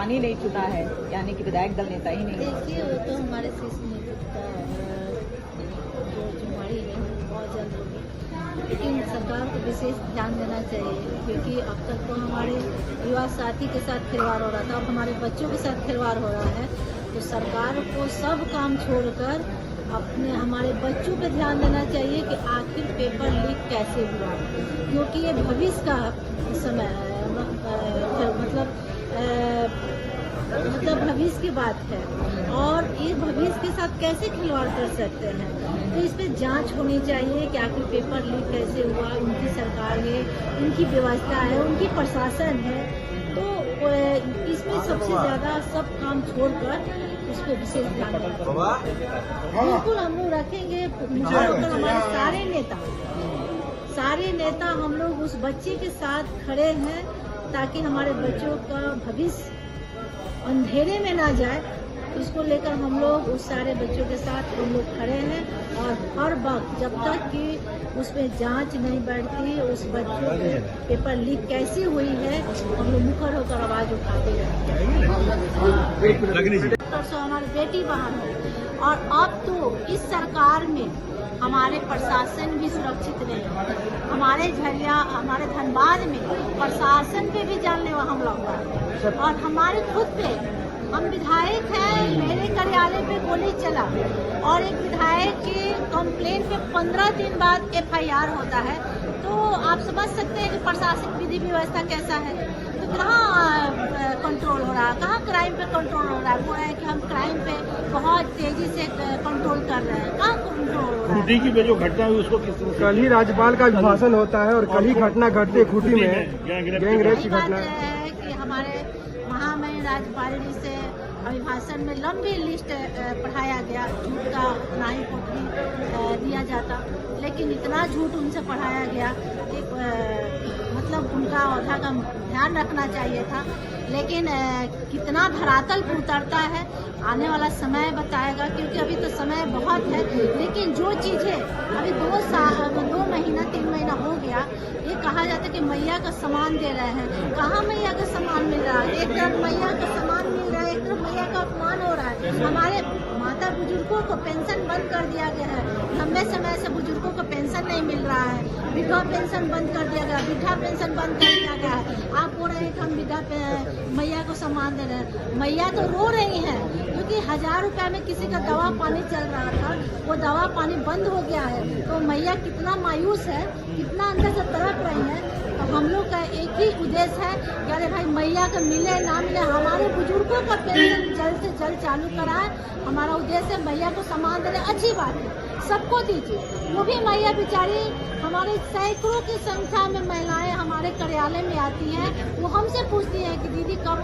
स्थान ही नहीं चुना है, यानी कि विधायक दल नेता ही नहीं। देखिए, वो तो हमारे शीर्ष नेतृत्व जो जुमाड़ी है बहुत जल्द होगी, लेकिन सरकार को विशेष ध्यान देना चाहिए, क्योंकि अब तक तो हमारे युवा साथी के साथ खिलवाड़ हो रहा था, अब हमारे बच्चों के साथ खिलवाड़ हो रहा है। तो सरकार को सब काम छोड़कर अपने हमारे बच्चों पे ध्यान देना चाहिए कि आखिर पेपर लीक कैसे हुआ, क्योंकि ये भविष्य का समय है, मतलब भविष्य की बात है, और ये भविष्य के साथ कैसे खिलवाड़ कर सकते हैं। तो इस पे जांच होनी चाहिए कि आखिर पेपर लीक कैसे हुआ। उनकी सरकार है, उनकी व्यवस्था है, उनकी प्रशासन है, तो इसमें सबसे ज़्यादा सब काम छोड़कर उस पर विशेष ध्यान देना। बिल्कुल हम लोग रखेंगे, हमारे सारे नेता हम लोग उस बच्चे के साथ खड़े हैं, ताकि हमारे बच्चों का भविष्य अंधेरे में ना जाए। इसको लेकर हम लोग उस सारे बच्चों के साथ हम लोग खड़े हैं, और हर वक्त जब तक कि उसमें जांच नहीं बढ़ती, उस बच्चों के पेपर लीक कैसी हुई है, हम लोग मुखर होकर आवाज उठाते रहेंगे। तो हमारी बेटी बहन है, और अब तो इस सरकार में हमारे प्रशासन भी सुरक्षित नहीं। हमारे झरिया, हमारे धनबाद में प्रशासन पे भी जानलेवा हमला हुआ है, और हमारे खुद पे, हम विधायक हैं, मेरे कार्यालय पे गोली चला, और एक विधायक के कंप्लेन पे 15 दिन बाद FIR होता है। तो आप समझ सकते हैं कि प्रशासनिक विधि व्यवस्था कैसा है। तो कहाँ कंट्रोल हो रहा है, कहाँ क्राइम पे कंट्रोल हो रहा है। बोल रहे हैं कि हम क्राइम पे बहुत तेजी से कंट्रोल कर रहे हैं, कहाँ कंट्रोल हो रहा है। खूंटी की जो घटना हुई उसको किस तरह? कल ही राज्यपाल का अभिभाषण होता है, और कल ही घटना घटती है खूंटी में गैंगरेप की घटना है कि हमारे महामहिम राज्यपाल जी से अभिभाषण में लंबी लिस्ट पढ़ाया गया, झूठ का ना ही कॉपी दिया जाता, लेकिन इतना झूठ उनसे पढ़ाया गया कि मतलब उनका औहदा का ध्यान रखना चाहिए था। लेकिन कितना धरातल पर उतरता है आने वाला समय बताएगा, क्योंकि अभी तो समय बहुत है। लेकिन जो चीज़ें अभी 2 महीना 3 महीना हो गया, ये कहा जाता है कि मैया का सामान दे रहे हैं। कहाँ मैया का सामान मिल रहा है? एक तरफ मैया का सामान मिल रहा है, एक तरफ मैया का अपमान हो रहा है। हमारे माता बुजुर्गों को पेंशन बंद कर दिया गया है, लंबे समय से बुजुर्गों को पेंशन नहीं मिल रहा है। विधवा पेंशन बंद कर दिया गया, वृद्धा पेंशन बंद कर दिया गया है। आप बोल रहे हैं कि हम मैया को सम्मान दे रहे हैं। मैया तो रो रही हैं, क्योंकि 1000 रुपये में किसी का दवा पानी चल रहा था, वो दवा पानी बंद हो गया है। तो मैया कितना मायूस है, कितना अंदर से तड़प रही है। तो हम लोग का एक ही उद्देश्य है कि अरे भाई मैया का मिले ना मिले, हमारे बुजुर्गों का पेंशन जल्द से जल्द चालू कराए। हमारा उद्देश्य है मैया को सम्मान देने। अच्छी बात है, सबको दीजिए। वो भी मैया बेचारी, हमारे सैकड़ों की संख्या में महिलाएं हमारे कार्यालय में आती हैं, वो हमसे पूछती हैं कि दीदी कब